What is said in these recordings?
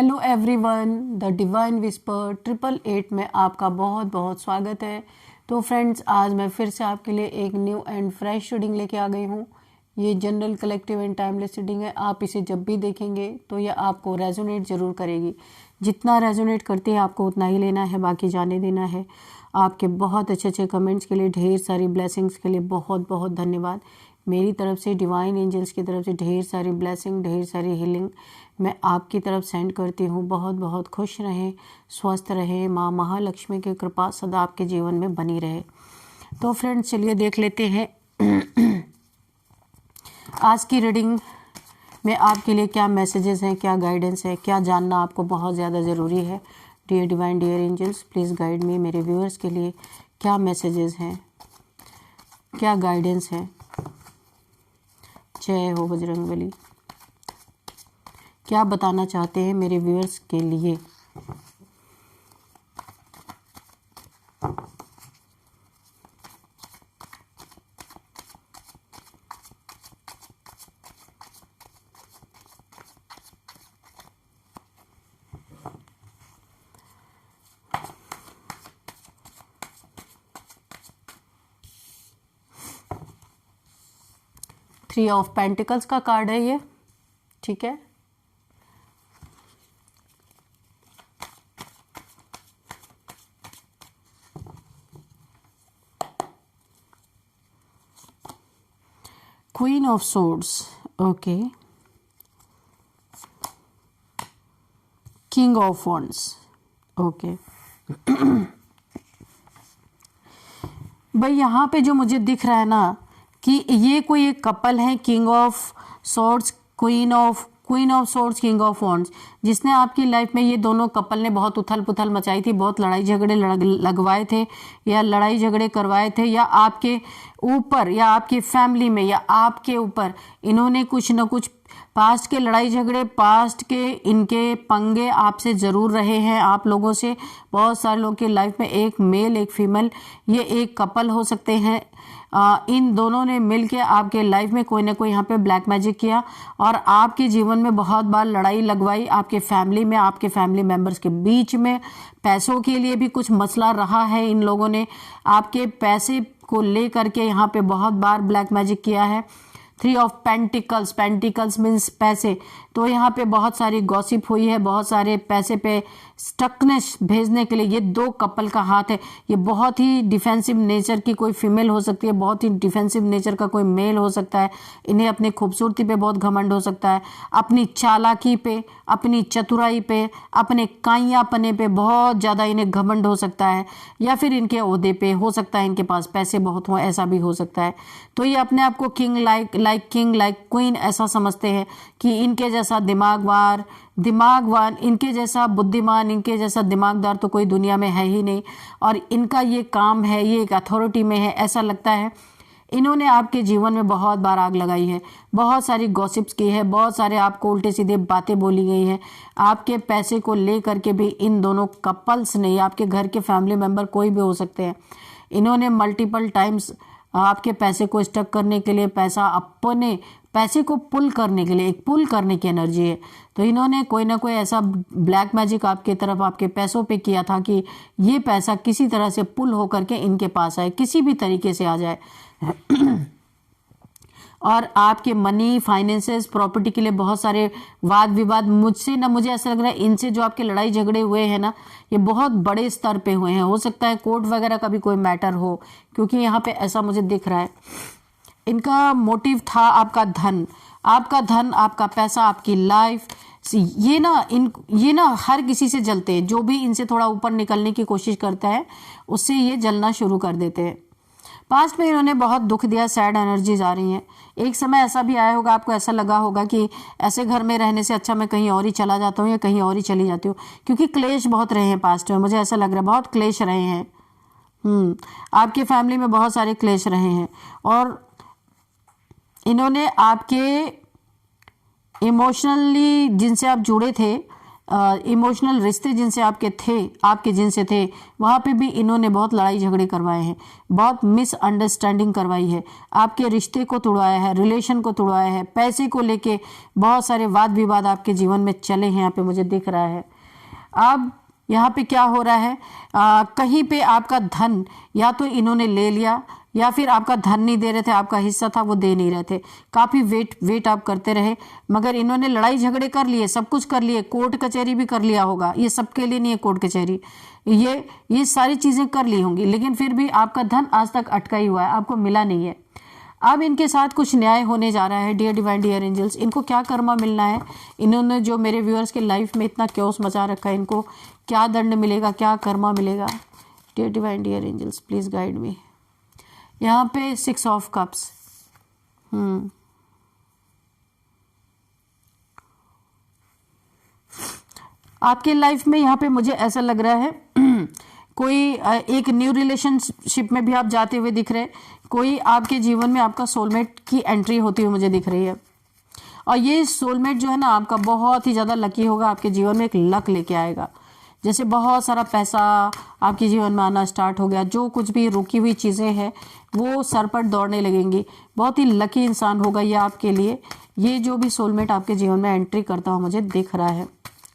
Hello everyone, the divine whisper 888 में आपका बहुत बहुत स्वागत है। तो फ्रेंड्स, आज मैं फिर से आपके लिए एक न्यू एंड फ्रेश रीडिंग लेके आ गई हूँ। ये general, collective and timeless reading है। आप इसे जब भी देखेंगे तो ये आपको रेजोनेट ज़रूर करेगी। जितना रेजोनेट करती है आपको उतना ही लेना है, बाकी जाने देना है। आपके बहुत अच्छे अच्छे कमेंट्स के लिए, ढेर सारी ब्लेसिंग्स के लिए बहुत बहुत धन्यवाद। मेरी तरफ से, डिवाइन एंजल्स की तरफ से ढेर सारी ब्लेसिंग, ढेर सारी हीलिंग मैं आपकी तरफ सेंड करती हूँ। बहुत बहुत खुश रहें, स्वस्थ रहें, माँ महालक्ष्मी की कृपा सदा आपके जीवन में बनी रहे। तो फ्रेंड्स, चलिए देख लेते हैं आज की रीडिंग में आपके लिए क्या मैसेजेस हैं, क्या गाइडेंस है, क्या जानना आपको बहुत ज़्यादा ज़रूरी है। Dear divine, dear angels, please guide me. मेरे व्यूअर्स के लिए क्या मैसेजेस हैं, क्या गाइडेंस है। जय हो बजरंगबली। क्या बताना चाहते हैं मेरे व्यूअर्स के लिए। थ्री ऑफ पेंटिकल्स का कार्ड है ये, ठीक है। Queen of swords, okay. King of wands, okay. भाई यहाँ पे जो मुझे दिख रहा है ना कि ये कोई एक कपल है, king of swords, queen of swords, king of wands, जिसने आपकी लाइफ में, ये दोनों कपल ने बहुत उथल पुथल मचाई थी, बहुत लड़ाई झगड़े लगवाए थे या लड़ाई झगड़े करवाए थे, या आपके ऊपर या आपकी फैमिली में या आपके ऊपर इन्होंने कुछ न कुछ पास्ट के लड़ाई झगड़े, पास्ट के इनके पंगे आपसे ज़रूर रहे हैं, आप लोगों से। बहुत सारे लोगों की लाइफ में एक मेल एक फीमेल, ये एक कपल हो सकते हैं। इन दोनों ने मिलके आपके लाइफ में कोई ना कोई यहाँ पे ब्लैक मैजिक किया और आपके जीवन में बहुत बार लड़ाई लगवाई। आपके फैमिली में, आपके फैमिली मेंबर्स के बीच में पैसों के लिए भी कुछ मसला रहा है। इन लोगों ने आपके पैसे को लेकर के यहाँ पे बहुत बार ब्लैक मैजिक किया है। Three of pentacles, pentacles means पैसे, तो यहाँ पे बहुत सारी गॉसिप हुई है, बहुत सारे पैसे पे स्टकनेस भेजने के लिए ये दो कपल का हाथ है। ये बहुत ही डिफेंसिव नेचर की कोई फीमेल हो सकती है, बहुत ही डिफेंसिव नेचर का कोई मेल हो सकता है। इन्हें अपनी खूबसूरती पे बहुत घमंड हो सकता है, अपनी चालाकी पे, अपनी चतुराई पे, अपने काइयापने पे बहुत ज़्यादा इन्हें घमंड हो सकता है, या फिर इनके ओहदे पे हो सकता है, इनके पास पैसे बहुत हों, ऐसा भी हो सकता है। तो ये अपने आप को king like king like queen ऐसा समझते हैं कि इनके जैसा दिमागवान, इनके जैसा बुद्धिमान, इनके जैसा दिमागदार तो कोई दुनिया में है ही नहीं। और इनका ये काम है, ये एक अथॉरिटी में है, ऐसा लगता है। इन्होंने आपके जीवन में बहुत बार आग लगाई है, बहुत सारी गॉसिप्स की है, बहुत सारे आपको उल्टे सीधे बातें बोली गई हैं। आपके पैसे को लेकर के भी इन दोनों कपल्स ने, आपके घर के फैमिली मेंबर कोई भी हो सकते हैं, इन्होंने मल्टीपल टाइम्स आपके पैसे को स्टक करने के लिए, अपने पैसे को पुल करने के लिए, एक पुल करने की एनर्जी है, तो इन्होंने कोई ना कोई ऐसा ब्लैक मैजिक आपके तरफ, आपके पैसों पे किया था कि ये पैसा किसी तरह से पुल होकर के इनके पास आए, किसी भी तरीके से आ जाए। और आपके मनी, फाइनेंसेस, प्रॉपर्टी के लिए बहुत सारे वाद विवाद, मुझे ऐसा लग रहा है इनसे जो आपके लड़ाई झगड़े हुए हैं ना, ये बहुत बड़े स्तर पे हुए हैं। हो सकता है कोर्ट वगैरह का भी कोई मैटर हो, क्योंकि यहाँ पे ऐसा मुझे दिख रहा है। इनका मोटिव था आपका धन, आपका पैसा, आपकी लाइफ। ये ना हर किसी से जलते हैं, जो भी इनसे थोड़ा ऊपर निकलने की कोशिश करता है उससे ये जलना शुरू कर देते हैं। पास्ट में इन्होंने बहुत दुख दिया, सैड एनर्जीज आ रही हैं। एक समय ऐसा भी आया होगा, आपको ऐसा लगा होगा कि ऐसे घर में रहने से अच्छा मैं कहीं और ही चला जाता हूँ या कहीं और ही चली जाती हूँ, क्योंकि क्लेश बहुत रहे हैं पास्ट में। मुझे ऐसा लग रहा है बहुत क्लेश रहे हैं। आपके फैमिली में बहुत सारे क्लेश रहे हैं और इन्होंने आपके इमोशनली जिनसे आप जुड़े थे, इमोशनल रिश्ते जिनसे आपके थे, आपके जिनसे थे, वहाँ पे भी इन्होंने बहुत लड़ाई झगड़े करवाए हैं, बहुत मिसअंडरस्टैंडिंग करवाई है, आपके रिश्ते को तोड़वाया है, रिलेशन को तोड़वाया है, पैसे को लेके बहुत सारे वाद विवाद आपके जीवन में चले हैं, यहाँ पे मुझे दिख रहा है। अब यहाँ पे क्या हो रहा है, कहीं पे आपका धन या तो इन्होंने ले लिया या फिर आपका धन नहीं दे रहे थे, आपका हिस्सा था वो दे नहीं रहे थे, काफ़ी वेट आप करते रहे, मगर इन्होंने लड़ाई झगड़े कर लिए, सब कुछ कर लिए, कोर्ट कचहरी भी कर लिया होगा, ये सबके लिए नहीं है कोर्ट कचहरी, ये सारी चीज़ें कर ली होंगी, लेकिन फिर भी आपका धन आज तक अटका ही हुआ है, आपको मिला नहीं है। अब इनके साथ कुछ न्याय होने जा रहा है। डियर डिवाइन डियर एंजल्स, इनको क्या कर्मा मिलना है, इन्होंने जो मेरे व्यूअर्स के लाइफ में इतना क्योस मचा रखा है, इनको क्या दंड मिलेगा, क्या कर्मा मिलेगा। Dear divine dear angels please guide me. यहाँ पे 6 ऑफ कप्स, आपके लाइफ में यहाँ पे मुझे ऐसा लग रहा है कोई एक न्यू रिलेशनशिप में भी आप जाते हुए दिख रहे हैं, कोई आपके जीवन में आपका सोलमेट की एंट्री होती हुई मुझे दिख रही है, और ये सोलमेट जो है ना आपका बहुत ही ज़्यादा लकी होगा, आपके जीवन में एक लक लेके आएगा, जैसे बहुत सारा पैसा आपके जीवन में आना स्टार्ट हो गया, जो कुछ भी रुकी हुई चीज़ें हैं वो सर पर दौड़ने लगेंगी, बहुत ही लकी इंसान होगा ये आपके लिए। ये जो भी सोलमेट आपके जीवन में एंट्री करता हुआ मुझे दिख रहा है,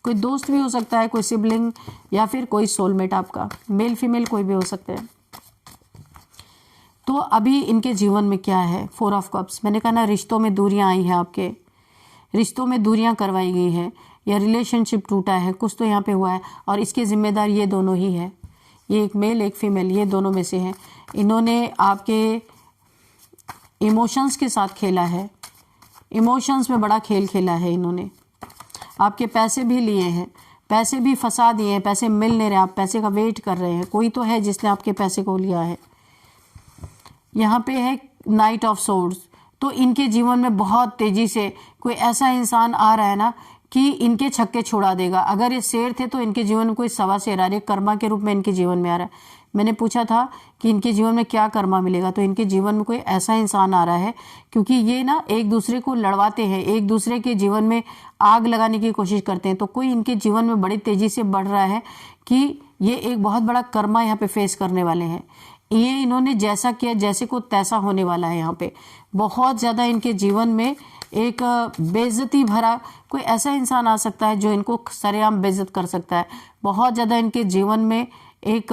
कोई दोस्त भी हो सकता है, कोई सिबलिंग, या फिर कोई सोलमेट आपका, मेल फीमेल कोई भी हो सकते हैं। तो अभी इनके जीवन में क्या है, 4 ऑफ कप्स, मैंने कहा ना रिश्तों में दूरियां आई हैं, आपके रिश्तों में दूरियां करवाई गई हैं, या रिलेशनशिप टूटा है, कुछ तो यहाँ पे हुआ है, और इसके जिम्मेदार ये दोनों ही है, ये एक मेल एक फीमेल, ये दोनों में से हैं। इन्होंने आपके इमोशंस के साथ खेला है, इमोशंस में बड़ा खेल खेला है इन्होंने, आपके पैसे भी लिए हैं, पैसे भी फंसा दिए हैं, पैसे मिल नहीं रहे, आप पैसे का वेट कर रहे हैं, कोई तो है जिसने आपके पैसे को लिया है। यहाँ पे है नाइट ऑफ सोर्ड्स, तो इनके जीवन में बहुत तेजी से कोई ऐसा इंसान आ रहा है ना कि इनके छक्के छुड़ा देगा। अगर ये शेर थे तो इनके जीवन में कोई सवा शेर आ रही है, कर्मा के रूप में इनके जीवन में आ रहा है। मैंने पूछा था कि इनके जीवन में क्या कर्मा मिलेगा, तो इनके जीवन में कोई ऐसा इंसान आ रहा है, क्योंकि ये ना एक दूसरे को लड़वाते हैं, एक दूसरे के जीवन में आग लगाने की कोशिश करते हैं, तो कोई इनके जीवन में बड़ी तेजी से बढ़ रहा है कि ये एक बहुत बड़ा कर्मा यहाँ पे फेस करने वाले हैं। ये इन्होंने जैसा किया जैसे को तैसा होने वाला है। यहाँ पे बहुत ज़्यादा इनके जीवन में एक बेइज्जती भरा कोई ऐसा इंसान आ सकता है जो इनको सरेआम बेइज्जत कर सकता है। बहुत ज़्यादा इनके जीवन में एक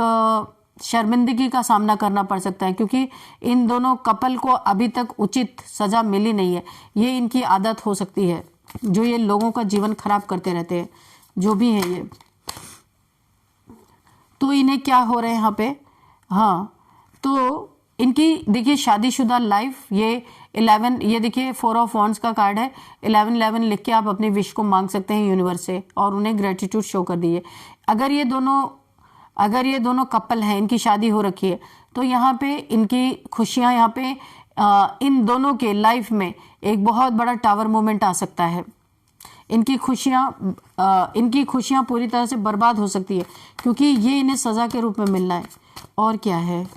शर्मिंदगी का सामना करना पड़ सकता है, क्योंकि इन दोनों कपल को अभी तक उचित सज़ा मिली नहीं है। ये इनकी आदत हो सकती है, जो ये लोगों का जीवन खराब करते रहते हैं, जो भी है ये। तो इन्हें क्या हो रहा है यहाँ पे, हाँ, तो इनकी देखिए शादीशुदा लाइफ, ये 11, ये देखिए 4 ऑफ वॉन्ड्स का कार्ड है, 11 लिख के आप अपनी विश को मांग सकते हैं यूनिवर्स से, और उन्हें ग्रेटिट्यूड शो कर दीजिए। अगर ये दोनों कपल हैं, इनकी शादी हो रखी है, तो यहाँ पे इनकी खुशियाँ, यहाँ पे इन दोनों के लाइफ में एक बहुत बड़ा टावर मोमेंट आ सकता है। इनकी खुशियाँ पूरी तरह से बर्बाद हो सकती है, क्योंकि ये इन्हें सज़ा के रूप में मिलना है। और क्या है,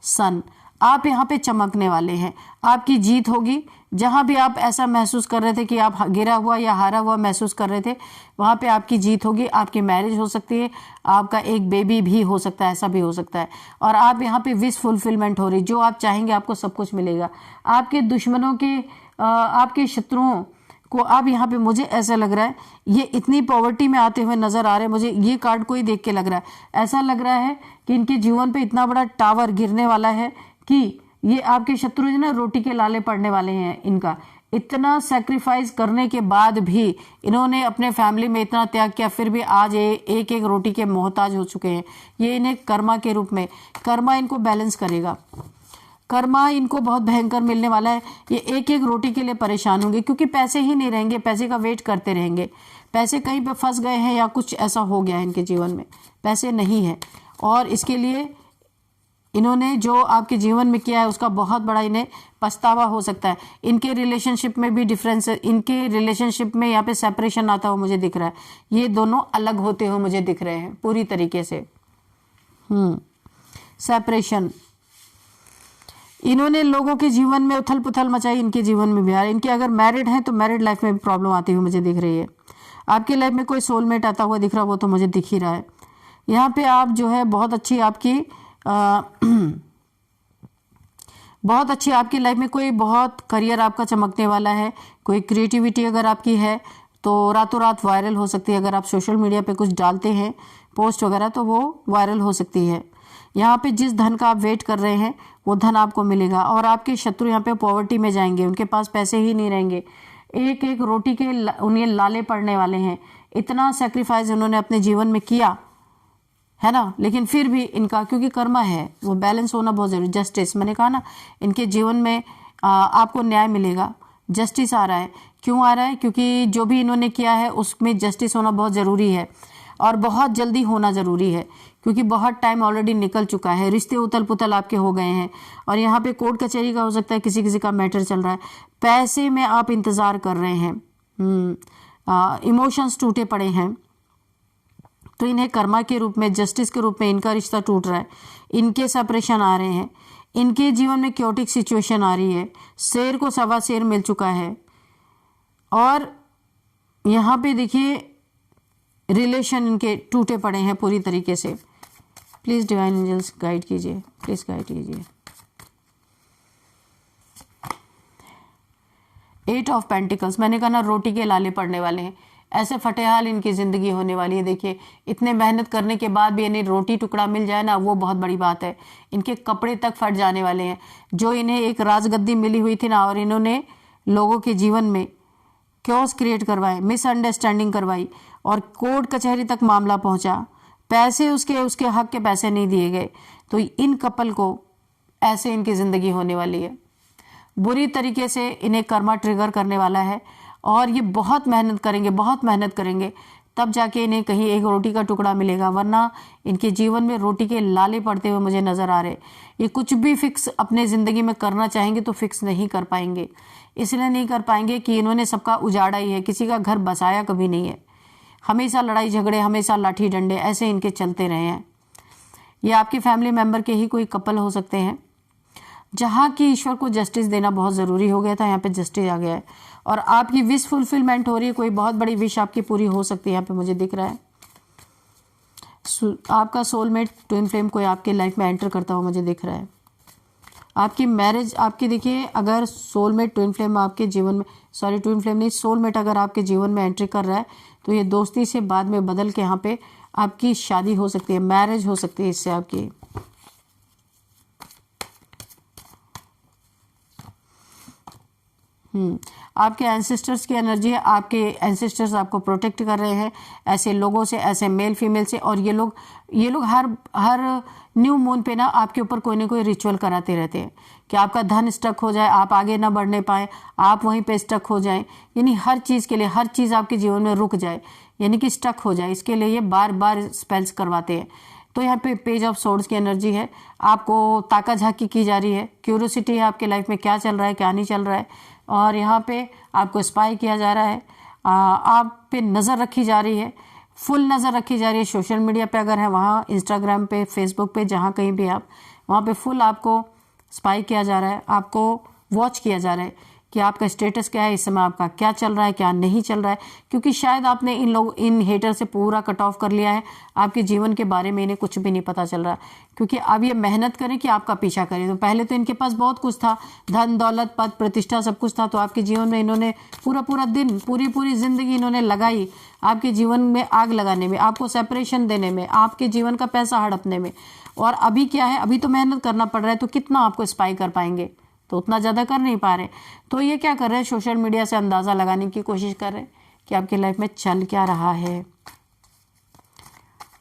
सन, आप यहाँ पे चमकने वाले हैं, आपकी जीत होगी। जहाँ भी आप ऐसा महसूस कर रहे थे कि आप गिरा हुआ या हारा हुआ महसूस कर रहे थे, वहाँ पे आपकी जीत होगी। आपकी मैरिज हो सकती है, आपका एक बेबी भी हो सकता है, ऐसा भी हो सकता है। और आप यहाँ पे विश फुलफिलमेंट हो रही, जो आप चाहेंगे आपको सब कुछ मिलेगा। आपके दुश्मनों के, आपके शत्रुओं को, अब यहाँ पे मुझे ऐसा लग रहा है ये इतनी पॉवर्टी में आते हुए नजर आ रहे हैं। मुझे ये कार्ड को ही देख के लग रहा है, ऐसा लग रहा है कि इनके जीवन पे इतना बड़ा टावर गिरने वाला है कि ये आपके शत्रु जो ना रोटी के लाले पड़ने वाले हैं। इनका इतना सेक्रीफाइस करने के बाद भी इन्होंने अपने फैमिली में इतना त्याग किया, फिर भी आज एक एक रोटी के मोहताज हो चुके हैं। ये इन्हें कर्मा के रूप में, कर्मा इनको बैलेंस करेगा, कर्मा इनको बहुत भयंकर मिलने वाला है। ये एक एक रोटी के लिए परेशान होंगे, क्योंकि पैसे ही नहीं रहेंगे, पैसे का वेट करते रहेंगे। पैसे कहीं पे फंस गए हैं या कुछ ऐसा हो गया है इनके जीवन में, पैसे नहीं है, और इसके लिए इन्होंने जो आपके जीवन में किया है उसका बहुत बड़ा इन्हें पछतावा हो सकता है। इनके रिलेशनशिप में भी डिफरेंस, इनके रिलेशनशिप में यहाँ पे सेपरेशन आता हुआ मुझे दिख रहा है। ये दोनों अलग होते हुए मुझे दिख रहे हैं पूरी तरीके से। सेपरेशन, इन्होंने लोगों के जीवन में उथल पुथल मचाई, इनके जीवन में भी आ रही। इनके अगर मैरिड हैं तो मैरिड लाइफ में भी प्रॉब्लम आती हुई मुझे दिख रही है। आपकी लाइफ में कोई सोलमेट आता हुआ दिख रहा, वो तो मुझे दिख ही रहा है। यहाँ पे आप जो है बहुत अच्छी आपकी बहुत अच्छी आपकी लाइफ में कोई बहुत करियर आपका चमकने वाला है। कोई क्रिएटिविटी अगर आपकी है तो रातों रात वायरल हो सकती है। अगर आप सोशल मीडिया पे कुछ डालते हैं पोस्ट वगैरह तो वो वायरल हो सकती है। यहाँ पे जिस धन का आप वेट कर रहे हैं वो धन आपको मिलेगा। और आपके शत्रु यहाँ पे पॉवर्टी में जाएंगे, उनके पास पैसे ही नहीं रहेंगे। एक एक रोटी के उन्हें लाले पड़ने वाले हैं। इतना सेक्रीफाइस उन्होंने अपने जीवन में किया है ना, लेकिन फिर भी इनका क्योंकि कर्मा है वो बैलेंस होना बहुत जरूरी। जस्टिस मैंने कहा ना, इनके जीवन में आपको न्याय मिलेगा। जस्टिस आ रहा है, क्यों आ रहा है? क्योंकि जो भी इन्होंने किया है उसमें जस्टिस होना बहुत ज़रूरी है और बहुत जल्दी होना ज़रूरी है, क्योंकि बहुत टाइम ऑलरेडी निकल चुका है। रिश्ते उथल पुथल आपके हो गए हैं और यहाँ पे कोर्ट कचहरी का हो सकता है, किसी किसी का मैटर चल रहा है। पैसे में आप इंतज़ार कर रहे हैं, इमोशंस टूटे पड़े हैं, तो इन्हें कर्मा के रूप में, जस्टिस के रूप में इनका रिश्ता टूट रहा है। इनके सेपरेशन आ रहे हैं, इनके जीवन में क्योटिक सिचुएशन आ रही है। शेर को सवा शेर मिल चुका है और यहाँ पे देखिए रिलेशन इनके टूटे पड़े हैं पूरी तरीके से। प्लीज़ डिवाइन एंजल्स गाइड कीजिए, प्लीज़ गाइड कीजिए। 8 ऑफ पेंटिकल्स, मैंने कहा ना रोटी के लाले पड़ने वाले हैं। ऐसे फटेहाल इनकी ज़िंदगी होने वाली है। देखिए इतने मेहनत करने के बाद भी इन्हें रोटी टुकड़ा मिल जाए ना, वो बहुत बड़ी बात है। इनके कपड़े तक फट जाने वाले हैं। जो इन्हें एक राजगद्दी मिली हुई थी ना, और इन्होंने लोगों के जीवन में क्योस क्रिएट करवाए, मिसअंडरस्टैंडिंग करवाई और कोर्ट कचहरी तक मामला पहुंचा। पैसे उसके हक के पैसे नहीं दिए गए, तो इन कपल को ऐसे इनकी ज़िंदगी होने वाली है। बुरी तरीके से इन्हें कर्मा ट्रिगर करने वाला है और ये बहुत मेहनत करेंगे, बहुत मेहनत करेंगे, तब जाके इन्हें कहीं एक रोटी का टुकड़ा मिलेगा, वरना इनके जीवन में रोटी के लाले पड़ते हुए मुझे नज़र आ रहे। ये कुछ भी फिक्स अपने ज़िंदगी में करना चाहेंगे तो फिक्स नहीं कर पाएंगे। इसलिए नहीं कर पाएंगे कि इन्होंने सबका उजाड़ा ही है, किसी का घर बसाया कभी नहीं है। हमेशा लड़ाई झगड़े, हमेशा लाठी डंडे ऐसे इनके चलते रहे हैं। ये आपके फैमिली मेम्बर के ही कोई कपल हो सकते हैं, जहाँ की ईश्वर को जस्टिस देना बहुत ज़रूरी हो गया था। यहाँ पे जस्टिस आ गया है और आपकी विश फुलफिलमेंट हो रही है। कोई बहुत बड़ी विश आपकी पूरी हो सकती है, यहाँ पे मुझे दिख रहा है। आपका सोलमेट ट्विन फ्लेम कोई आपके लाइफ में एंटर करता हुआ मुझे दिख रहा है। आपकी मैरिज, आपकी देखिए अगर सोलमेट ट्विन फ्लेम आपके जीवन में, सॉरी ट्विन फ्लेम नहीं, सोलमेट अगर आपके जीवन में एंट्री कर रहा है तो ये दोस्ती से बाद में बदल के यहाँ पे आपकी शादी हो सकती है, मैरिज हो सकती है इससे आपकी। आपके एंसेस्टर्स की एनर्जी है। आपके एंसेस्टर्स आपको प्रोटेक्ट कर रहे हैं ऐसे लोगों से, ऐसे मेल फीमेल से। और ये लोग हर न्यू मून पे ना आपके ऊपर कोई ना कोई रिचुअल कराते रहते हैं कि आपका धन स्टक हो जाए, आप आगे ना बढ़ने पाए, आप वहीं पे स्टक हो जाएं, यानी हर चीज़ के लिए, हर चीज़ आपके जीवन में रुक जाए, यानी कि स्टक हो जाए। इसके लिए ये बार बार स्पेल्स करवाते हैं। तो यहाँ पे पेज ऑफ सोर्ड्स की एनर्जी है। आपको ताका झाकी की जा रही है, क्यूरियोसिटी है आपके लाइफ में क्या चल रहा है, क्या नहीं चल रहा है। और यहाँ पे आपको स्पाई किया जा रहा है, आप पे नज़र रखी जा रही है, फुल नज़र रखी जा रही है। सोशल मीडिया पे अगर है वहाँ, इंस्टाग्राम पे, फेसबुक पे, जहाँ कहीं भी आप, वहाँ पे फुल आपको स्पाई किया जा रहा है, आपको वॉच किया जा रहा है कि आपका स्टेटस क्या है, इस समय आपका क्या चल रहा है, क्या नहीं चल रहा है। क्योंकि शायद आपने इन हेटर से पूरा कट ऑफ कर लिया है, आपके जीवन के बारे में इन्हें कुछ भी नहीं पता चल रहा। क्योंकि अब ये मेहनत करें कि आपका पीछा करें। तो पहले तो इनके पास बहुत कुछ था, धन दौलत पद प्रतिष्ठा सब कुछ था, तो आपके जीवन में इन्होंने पूरा दिन, पूरी जिंदगी इन्होंने लगाई आपके जीवन में आग लगाने में, आपको सेपरेशन देने में, आपके जीवन का पैसा हड़पने में। और अभी क्या है, अभी तो मेहनत करना पड़ रहा है, तो कितना आपको स्पाई कर पाएंगे, तो उतना ज़्यादा कर नहीं पा रहे। तो ये क्या कर रहे हैं, सोशल मीडिया से अंदाज़ा लगाने की कोशिश कर रहे हैं कि आपकी लाइफ में चल क्या रहा है।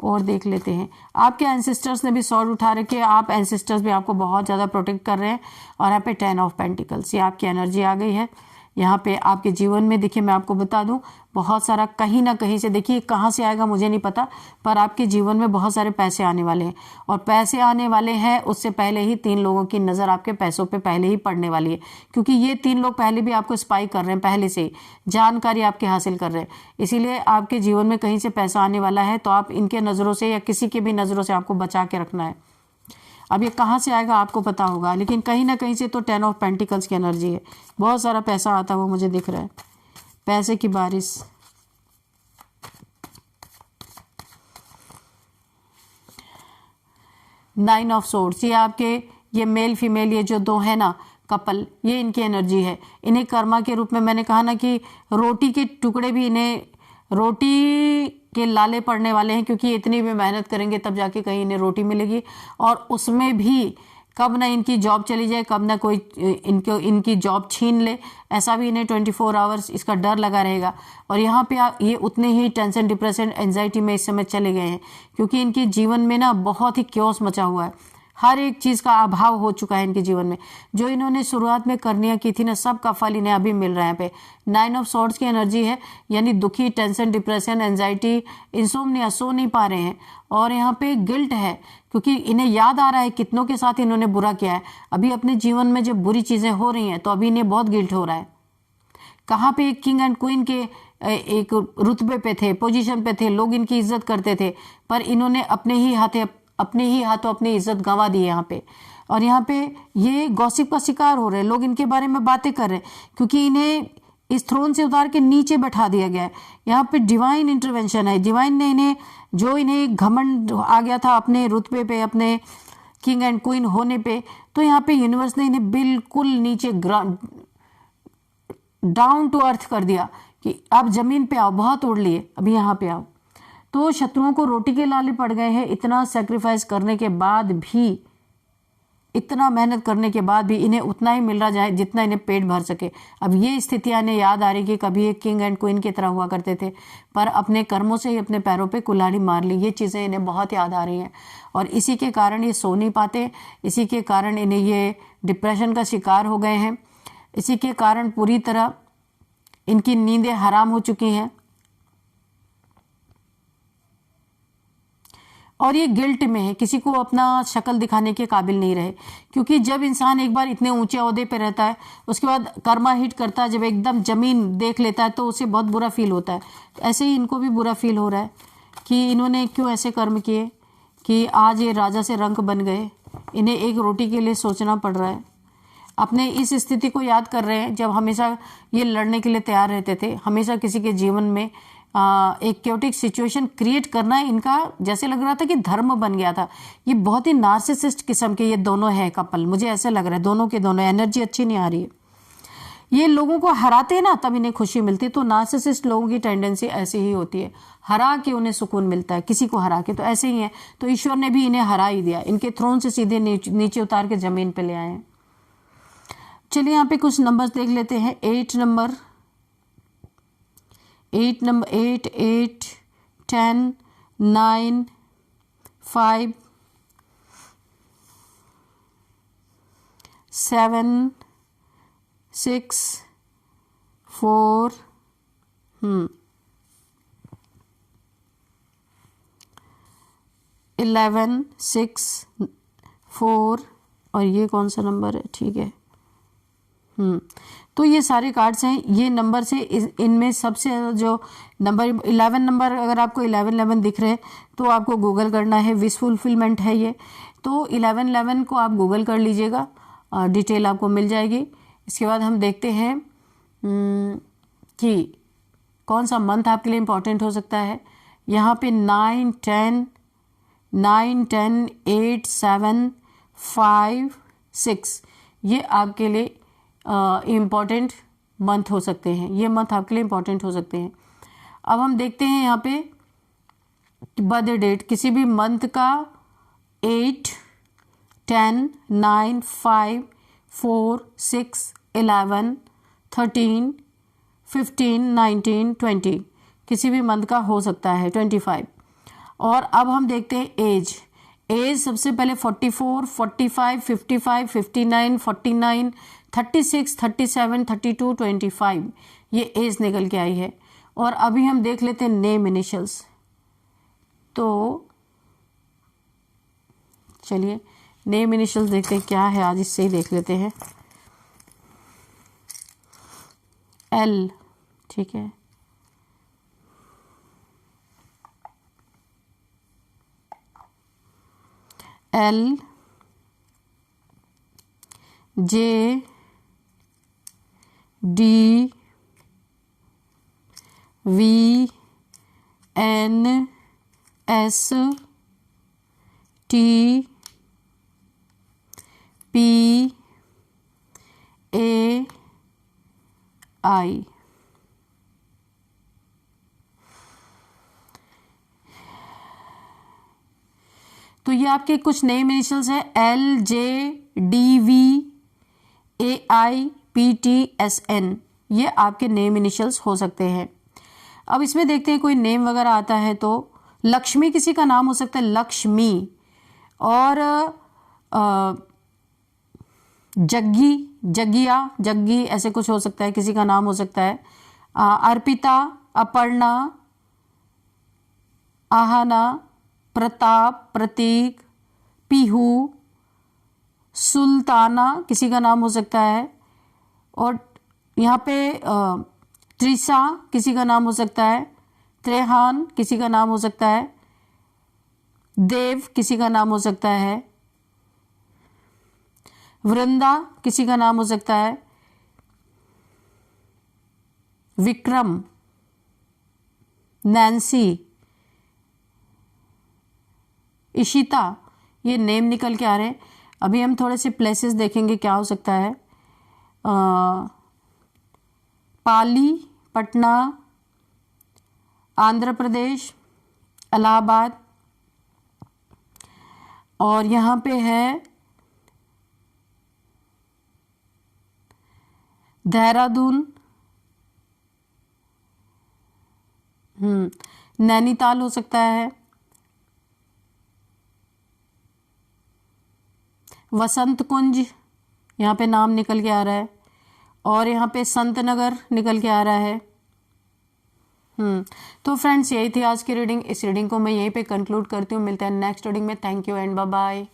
और देख लेते हैं, आपके एंसेस्टर्स ने भी सॉर्ड उठा रखे, आप एंसेस्टर्स भी आपको बहुत ज़्यादा प्रोटेक्ट कर रहे हैं। और यहाँ पे 10 ऑफ पेंटिकल्स, ये आपकी एनर्जी आ गई है। यहाँ पे आपके जीवन में देखिए, मैं आपको बता दूं, बहुत सारा कहीं ना कहीं से, देखिए कहाँ से आएगा मुझे नहीं पता, पर आपके जीवन में बहुत सारे पैसे आने वाले हैं। और पैसे आने वाले हैं, उससे पहले ही 3 लोगों की नज़र आपके पैसों पे पहले ही पड़ने वाली है। क्योंकि ये 3 लोग पहले भी आपको स्पाई कर रहे हैं, पहले से ही जानकारी आपके हासिल कर रहे हैं। इसीलिए आपके जीवन में कहीं से पैसा आने वाला है, तो आप इनके नज़रों से या किसी के भी नज़रों से आपको बचा के रखना है। अब ये कहाँ से आएगा आपको पता होगा, लेकिन कहीं ना कहीं से तो 10 ऑफ पेंटिकल्स की एनर्जी है। बहुत सारा पैसा आता हुआ मुझे दिख रहा है, पैसे की बारिश। 9 ऑफ सोर्ड्स, ये आपके ये मेल फीमेल ये जो दो है ना कपल, ये इनकी एनर्जी है। इन्हें कर्मा के रूप में मैंने कहा ना कि रोटी के टुकड़े भी इन्हें रोटी के लाले पड़ने वाले हैं, क्योंकि इतनी भी मेहनत करेंगे तब जाके कहीं इन्हें रोटी मिलेगी। और उसमें भी कब ना इनकी जॉब चली जाए, कब ना कोई इनकी जॉब छीन ले, ऐसा भी इन्हें 24 आवर्स इसका डर लगा रहेगा। और यहाँ पे ये उतने ही टेंशन, डिप्रेशन, एंजाइटी में इस समय चले गए हैं, क्योंकि इनके जीवन में ना बहुत ही क्योस मचा हुआ है। हर एक चीज का अभाव हो चुका है इनके जीवन में। जो इन्होंने शुरुआत में करनियां की थी ना, सब का फल इन्हें अभी मिल रहा है। पे 9 ऑफ सॉर्ड्स की एनर्जी है, यानी दुखी, टेंशन, डिप्रेशन, एंजाइटी, इंसोम्निया, सो नहीं पा रहे हैं। और यहाँ पे गिल्ट है, क्योंकि इन्हें याद आ रहा है कितनों के साथ इन्होंने बुरा किया है। अभी अपने जीवन में जब बुरी चीजें हो रही हैं तो अभी इन्हें बहुत गिल्ट हो रहा है। कहाँ पे एक किंग एंड क्वीन के एक रुतबे पे थे, पोजीशन पे थे, लोग इनकी इज्जत करते थे, पर इन्होंने अपने ही हाथों अपनी इज्जत गंवा दी यहाँ पे। और यहाँ पे ये गॉसिप का शिकार हो रहे हैं, लोग इनके बारे में बातें कर रहे हैं, क्योंकि इन्हें इस थ्रोन से उतार के नीचे बैठा दिया गया है। यहाँ पे डिवाइन इंटरवेंशन है, डिवाइन ने इन्हें घमंड आ गया था अपने रुतबे पे, अपने किंग एंड क्वीन होने पे, तो यहाँ पे यूनिवर्स ने इन्हें बिल्कुल नीचे डाउन टू अर्थ कर दिया कि आप जमीन पे आओ, बहुत उड़ लिए, अभी यहाँ पे आओ। तो शत्रुओं को रोटी के लाले पड़ गए हैं। इतना सेक्रीफाइस करने के बाद भी, इतना मेहनत करने के बाद भी इन्हें उतना ही मिल रहा जाए जितना इन्हें पेट भर सके। अब ये स्थितियां इन्हें याद आ रही कि कभी एक किंग एंड क्वीन की तरह हुआ करते थे, पर अपने कर्मों से ही अपने पैरों पे कुल्हाड़ी मार ली। ये चीज़ें इन्हें बहुत याद आ रही हैं, और इसी के कारण ये सो नहीं पाते, इसी के कारण इन्हें ये डिप्रेशन का शिकार हो गए हैं, इसी के कारण पूरी तरह इनकी नींदें हराम हो चुकी हैं। और ये गिल्ट में है, किसी को अपना शक्ल दिखाने के काबिल नहीं रहे, क्योंकि जब इंसान एक बार इतने ऊंचे ओहदे पे रहता है, उसके बाद कर्मा हिट करता है, जब एकदम जमीन देख लेता है तो उसे बहुत बुरा फील होता है। ऐसे ही इनको भी बुरा फील हो रहा है कि इन्होंने क्यों ऐसे कर्म किए कि आज ये राजा से रंक बन गए। इन्हें एक रोटी के लिए सोचना पड़ रहा है। अपने इस स्थिति को याद कर रहे हैं जब हमेशा ये लड़ने के लिए तैयार रहते थे। हमेशा किसी के जीवन में एक क्योटिक सिचुएशन क्रिएट करना इनका जैसे लग रहा था कि धर्म बन गया था। ये बहुत ही नार्सिसिस्ट किस्म के ये दोनों हैं कपल, मुझे ऐसे लग रहा है दोनों के दोनों। एनर्जी अच्छी नहीं आ रही है। ये लोगों को हराते हैं ना तब इन्हें खुशी मिलती है, तो नार्सिसिस्ट लोगों की टेंडेंसी ऐसी ही होती है, हरा के उन्हें सुकून मिलता है, किसी को हरा के। तो ऐसे ही है, तो ईश्वर ने भी इन्हें हरा ही दिया, इनके थ्रोन से सीधे नीचे उतार के जमीन पे ले आए हैं। चलिए यहाँ पे कुछ नंबर्स देख लेते हैं। 8 नंबर 8 10 9 5 7 6 4 11 6 4 और ये कौन सा नंबर है? ठीक है। तो ये सारे कार्ड्स हैं। ये नंबर से इनमें सबसे ज़्यादा जो नंबर 11 नंबर, अगर आपको 11 दिख रहे हैं तो आपको गूगल करना है, विश फुलफिलमेंट है ये। तो 11 को आप गूगल कर लीजिएगा, डिटेल आपको मिल जाएगी। इसके बाद हम देखते हैं कि कौन सा मंथ आपके लिए इम्पोर्टेंट हो सकता है। यहाँ पे 9 10 8 7 5 6 ये आपके लिए इम्पॉर्टेंट मंथ हो सकते हैं। ये मंथ आपके लिए इम्पॉर्टेंट हो सकते हैं। अब हम देखते हैं यहाँ पे बर्थ डेट किसी भी मंथ का 8 10 9 5 4 6 11 13 15 19 20 किसी भी मंथ का हो सकता है, 25। और अब हम देखते हैं एज सबसे पहले 44 45 55 59 49 36 37 32 25 ये एज निकल के आई है। और अभी हम देख लेते हैं नेम इनिशियल्स। तो चलिए नेम इनिशियल्स देखते हैं क्या है, आज इससे ही देख लेते हैं। एल, ठीक है, L, J, D, V, N, S, T, PAI। तो ये आपके कुछ नेम इनिशियल्स है, LJDVAIPTSN, ये आपके नेम इनिशियल्स हो सकते हैं। अब इसमें देखते हैं कोई नेम वगैरह आता है तो लक्ष्मी किसी का नाम हो सकता है, लक्ष्मी, और जग्गी, जग्गिया, जग्गी ऐसे कुछ हो सकता है, किसी का नाम हो सकता है। अर्पिता, अपर्णा, आहाना, प्रताप, प्रतीक, पीहू, सुल्ताना किसी का नाम हो सकता है, और यहाँ पे त्रिसा किसी का नाम हो सकता है, त्रेहान किसी का नाम हो सकता है, देव किसी का नाम हो सकता है, वृंदा किसी का नाम हो सकता है, विक्रम, नैन्सी, इशिता, ये नेम निकल के आ रहे हैं। अभी हम थोड़े से प्लेसेस देखेंगे क्या हो सकता है। पाली, पटना, आंध्र प्रदेश, इलाहाबाद, और यहाँ पे है देहरादून, नैनीताल हो सकता है, वसंत कुंज यहाँ पे नाम निकल के आ रहा है, और यहाँ पे संत नगर निकल के आ रहा है। तो फ्रेंड्स यही थी आज की रीडिंग। इस रीडिंग को मैं यहीं पे कंक्लूड करती हूँ। मिलते हैं नेक्स्ट रीडिंग में। Thank you and bye bye.